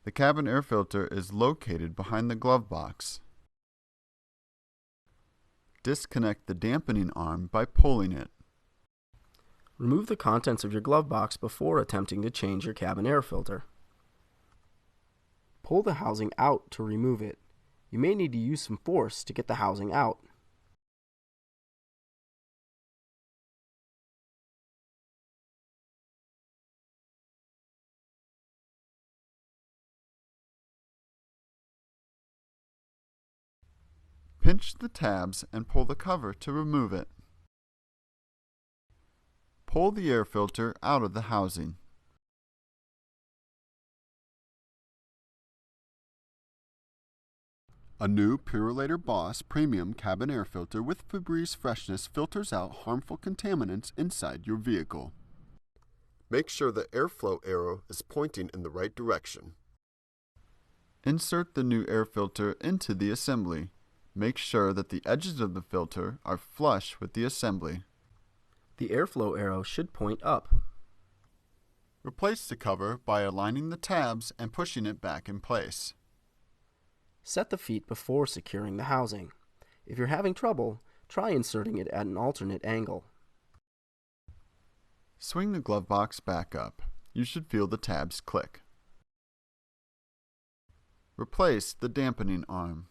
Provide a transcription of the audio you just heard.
The cabin air filter is located behind the glove box. Disconnect the dampening arm by pulling it. Remove the contents of your glove box before attempting to change your cabin air filter. Pull the housing out to remove it. You may need to use some force to get the housing out. Pinch the tabs and pull the cover to remove it. Pull the air filter out of the housing. A new Purolator Boss Premium Cabin Air Filter with Febreze Freshness filters out harmful contaminants inside your vehicle. Make sure the airflow arrow is pointing in the right direction. Insert the new air filter into the assembly. Make sure that the edges of the filter are flush with the assembly. The airflow arrow should point up. Replace the cover by aligning the tabs and pushing it back in place. Set the feet before securing the housing. If you're having trouble, try inserting it at an alternate angle. Swing the glove box back up. You should feel the tabs click. Replace the dampening arm.